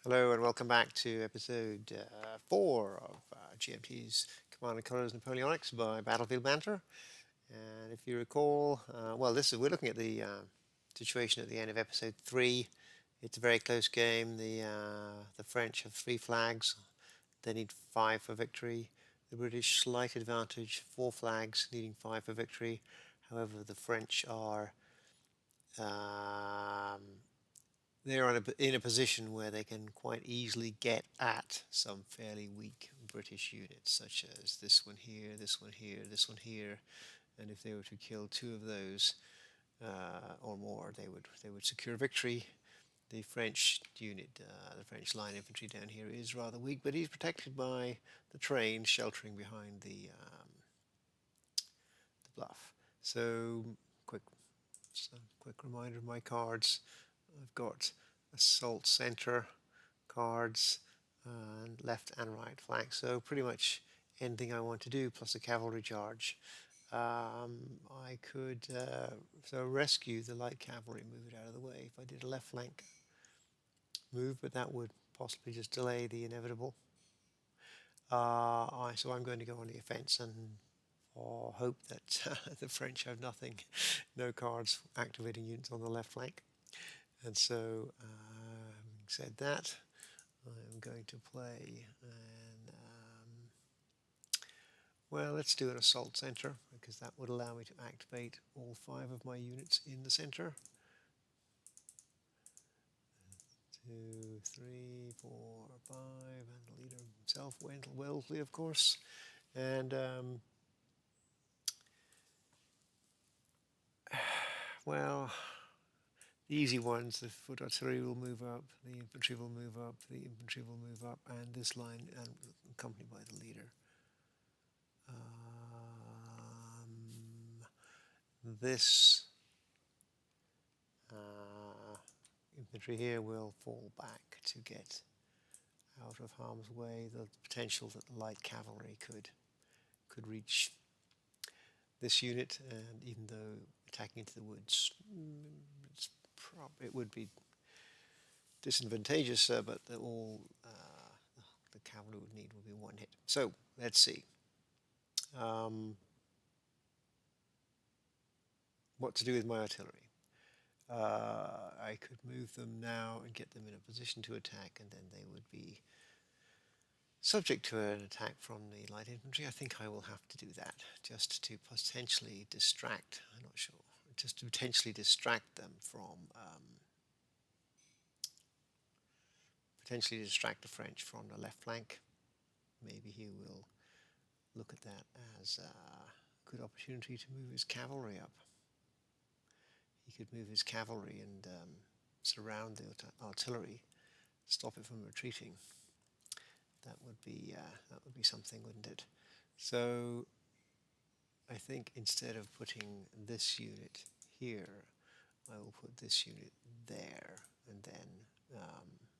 Hello and welcome back to episode 4 of GMT's Command and Colors Napoleonics by Battlefield Banter. And if you recall, we're looking at the situation at the end of episode 3. It's a very close game. The French have 3 flags. They need 5 for victory. The British slight advantage, 4 flags, needing 5 for victory. However, the French are um, they're in a position where they can quite easily get at some fairly weak British units, such as this one here, this one here, this one here, and if they were to kill 2 of those or more, they would secure victory. The French unit, the French line infantry down here is rather weak, but he's protected by the train sheltering behind the bluff. So, quick, quick reminder of my cards. I've got assault center cards and left and right flank. So pretty much anything I want to do plus a cavalry charge. I could rescue the light cavalry, move it out of the way if I did a left flank move, but that would possibly just delay the inevitable. So I'm going to go on the offense and hope that the French have no cards activating units on the left flank. And so, having said that, I'm going to play let's do an assault center because that would allow me to activate all 5 of my units in the center. 2, 3, 4, 5, and the leader himself, Wellesley, of course. And the easy ones, the foot artillery will move up, the infantry will move up, the infantry will move up, and this line, and accompanied by the leader. This infantry here will fall back to get out of harm's way. The potential that the light cavalry could reach this unit, and even though attacking into the woods, it would be disadvantageous, but the cavalry would need would be 1 hit. So let's see what to do with my artillery. I could move them now and get them in a position to attack, and then they would be subject to an attack from the light infantry. I think I will have to do that just to potentially distract. I'm not sure. Just to potentially distract them from potentially distract the French from the left flank. Maybe he will look at that as a good opportunity to move his cavalry up. He could move his cavalry and surround the artillery, stop it from retreating. That would be something, wouldn't it? So I think instead of putting this unit here, I will put this unit there, and then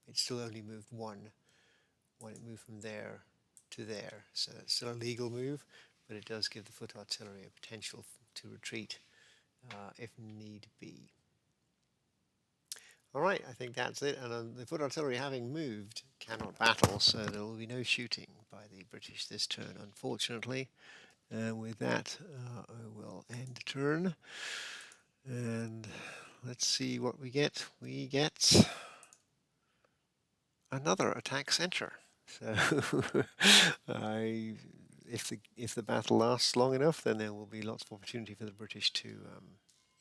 it still only moved 1 when it moved from there to there. So it's still a legal move, but it does give the foot artillery a potential to retreat if need be. All right, I think that's it. And the foot artillery, having moved, cannot battle, so there will be no shooting by the British this turn, unfortunately. And with that, I will end the turn. And let's see what we get. We get another attack center. So if the battle lasts long enough, then there will be lots of opportunity for the British to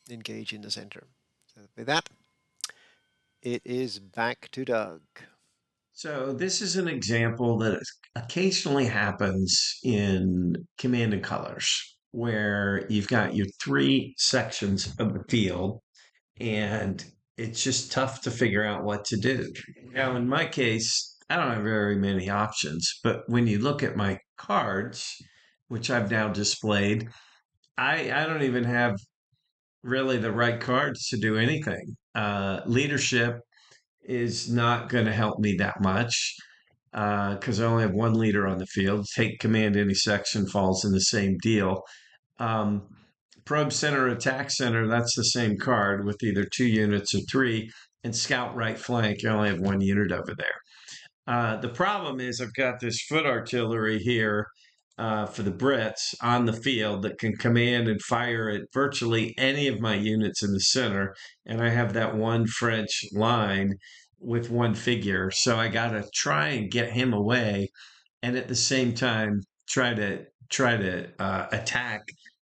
engage in the center. So with that, it is back to Doug. So this is an example that occasionally happens in Command and Colors, where you've got your 3 sections of the field, and it's just tough to figure out what to do. Now, in my case, I don't have very many options, but when you look at my cards, which I've now displayed, I don't even have really the right cards to do anything. Leadership is not going to help me that much because I only have 1 leader on the field. Take command any section falls in the same deal. Probe center, attack center, that's the same card with either 2 units or 3. and scout right flank. You only have one unit over there. The problem is I've got this foot artillery here for the Brits on the field that can command and fire at virtually any of my units in the center. And I have that one French line with one figure. So I got to try and get him away and at the same time try to attack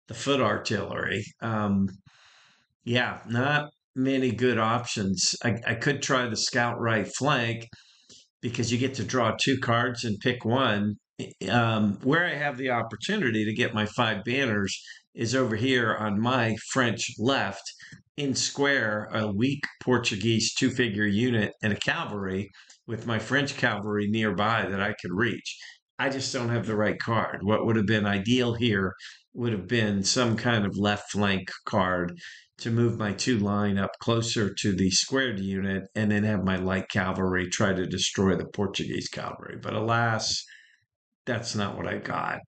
the foot artillery. Yeah, not many good options. I could try the scout right flank because you get to draw two cards and pick one. Where I have the opportunity to get my five banners is over here on my French left in square, a weak Portuguese two-figure unit and a cavalry with my French cavalry nearby that I could reach. I just don't have the right card. What would have been ideal here would have been some kind of left flank card to move my two line up closer to the squared unit and then have my light cavalry try to destroy the Portuguese cavalry. But alas, that's not what I got.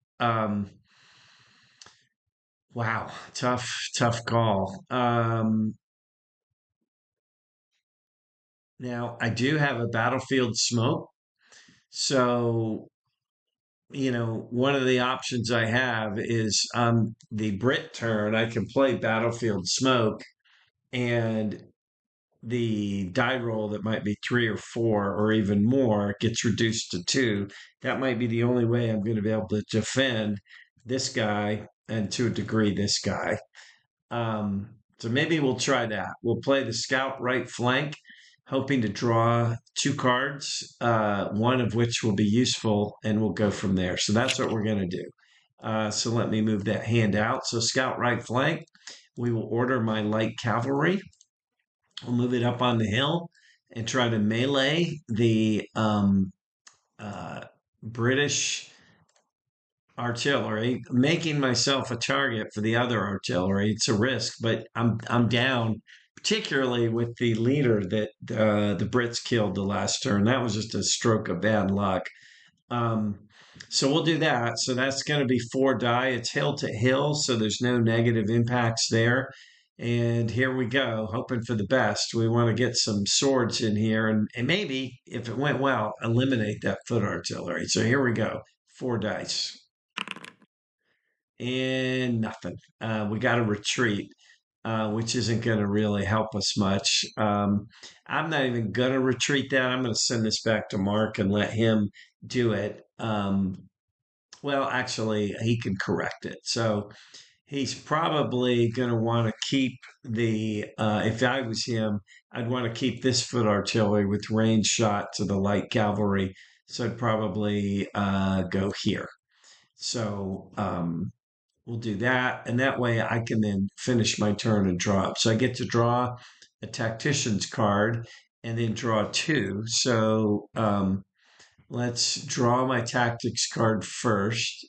Wow, tough call. Now, I do have a battlefield smoke. So, one of the options I have is on the Brit turn, I can play battlefield smoke and the die roll that might be 3 or 4 or even more gets reduced to 2. That might be the only way I'm going to be able to defend this guy and to a degree this guy. So maybe we'll try that. We'll play the scout right flank, hoping to draw 2 cards, one of which will be useful, and we'll go from there. So that's what we're going to do. So let me move that hand out. So scout right flank. We will order my light cavalry. We'll move it up on the hill and try to melee the British artillery, making myself a target for the other artillery. It's a risk, but I'm down, particularly with the leader that the Brits killed the last turn. That was just a stroke of bad luck. Um, so we'll do that. So that's going to be 4 die. It's hill to hill, so there's no negative impacts there. And here we go, hoping for the best. We want to get some swords in here and maybe, if it went well, eliminate that foot artillery. So here we go, 4 dice. And nothing. We got to retreat, which isn't going to really help us much. I'm not even going to retreat that. I'm going to send this back to Mark and let him do it. Well, actually, he can correct it. So he's probably going to want to keep if I was him, I'd want to keep this foot artillery with range shot to the light cavalry. So I'd probably go here. So we'll do that. And that way I can then finish my turn and draw up. So I get to draw a tactician's card and then draw 2. So let's draw my tactics card first.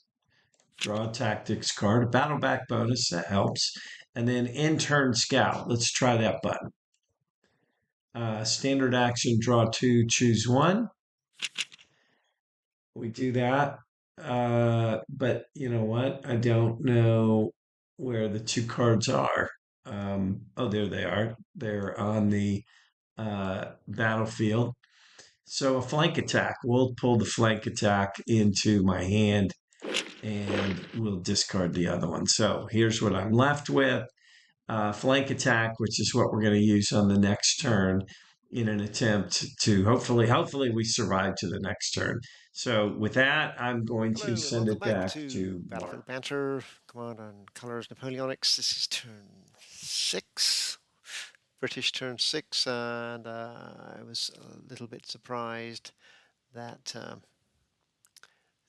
Draw a tactics card, a battle back bonus, that helps. And then in turn scout. Let's try that button. Standard action, draw 2, choose 1. We do that. But you know what? I don't know where the 2 cards are. Oh, there they are. They're on the battlefield. So a flank attack. We'll pull the flank attack into my hand and we'll discard the other one. So here's what I'm left with. Flank attack, which is what we're going to use on the next turn in an attempt to hopefully we survive to the next turn. So with that, I'm going Hello to and send welcome it back back to to Mark. Battlefield Banter, Command and Colors Napoleonics. This is turn 6, British turn 6, and I was a little bit surprised that I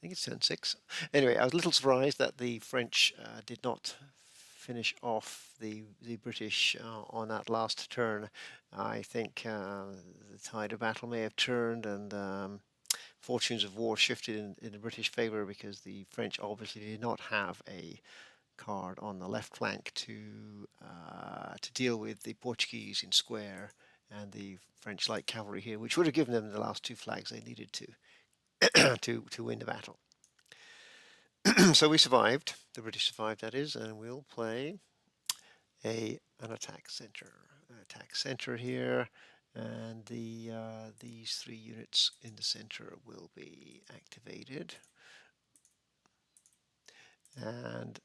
think it's turn 6. Anyway, I was a little surprised that the French did not finish off the British on that last turn. I think the tide of battle may have turned and fortunes of war shifted in the British favour because the French obviously did not have a card on the left flank to deal with the Portuguese in square and the French light cavalry here, which would have given them the last 2 flags they needed to to win the battle. So we survived. The British survived, that is, and we'll play an attack center. Attack center here, and these 3 units in the center will be activated, and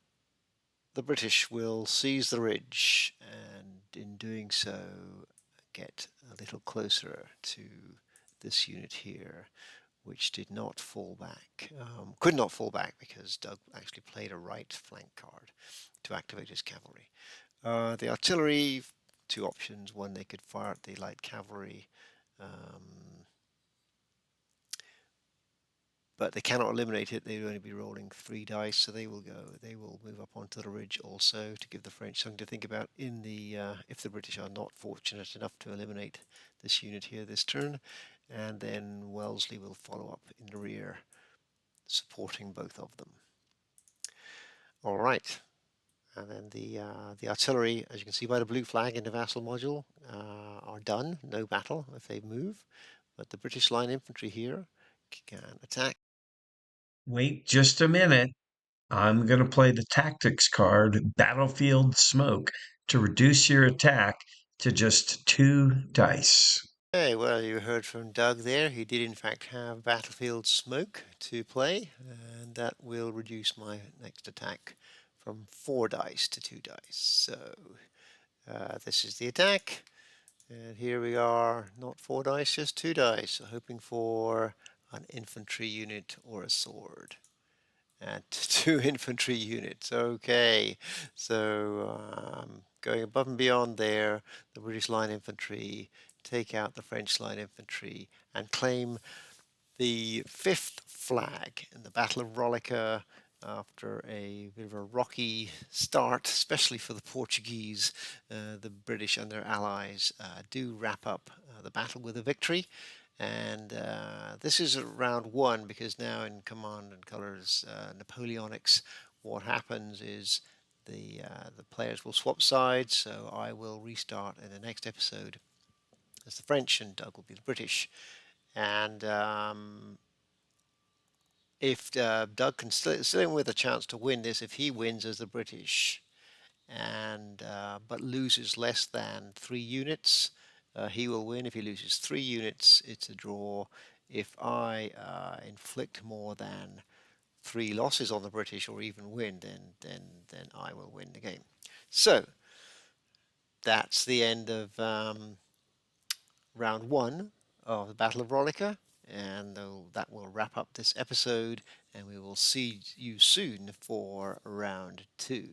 the British will seize the ridge, and in doing so get a little closer to this unit here, which did not fall back, could not fall back because Doug actually played a right flank card to activate his cavalry. The artillery, 2 options. One, they could fire at the light cavalry, but they cannot eliminate it. They would only be rolling 3 dice, so they will move up onto the ridge also to give the French something to think about in the if the British are not fortunate enough to eliminate this unit here this turn, and then Wellesley will follow up in the rear, supporting both of them. All right, and then the artillery, as you can see by the blue flag in the vassal module, are done. No battle if they move, but the British line infantry here can attack. Wait just a minute. I'm going to play the tactics card, Battlefield Smoke, to reduce your attack to just 2 dice. Okay, well, you heard from Doug there. He did, in fact, have Battlefield Smoke to play, and that will reduce my next attack from 4 dice to 2 dice. So, this is the attack, and here we are, not 4 dice, just 2 dice, so hoping for an infantry unit or a sword. And 2 infantry units. Okay, so going above and beyond there, the British line infantry take out the French line infantry and claim the 5th flag in the Battle of Rolica after a bit of a rocky start, especially for the Portuguese. The British and their allies do wrap up the battle with a victory. And this is round 1, because now in Command and Colors Napoleonics, what happens is the players will swap sides. So I will restart in the next episode as the French, and Doug will be the British. And if Doug can still with a chance to win this, if he wins as the British, and but loses less than 3 units, he will win. If he loses 3 units, it's a draw. If I inflict more than 3 losses on the British, or even win, then I will win the game. So that's the end of round 1 of the Battle of Rolica, and that will wrap up this episode, and we will see you soon for round 2.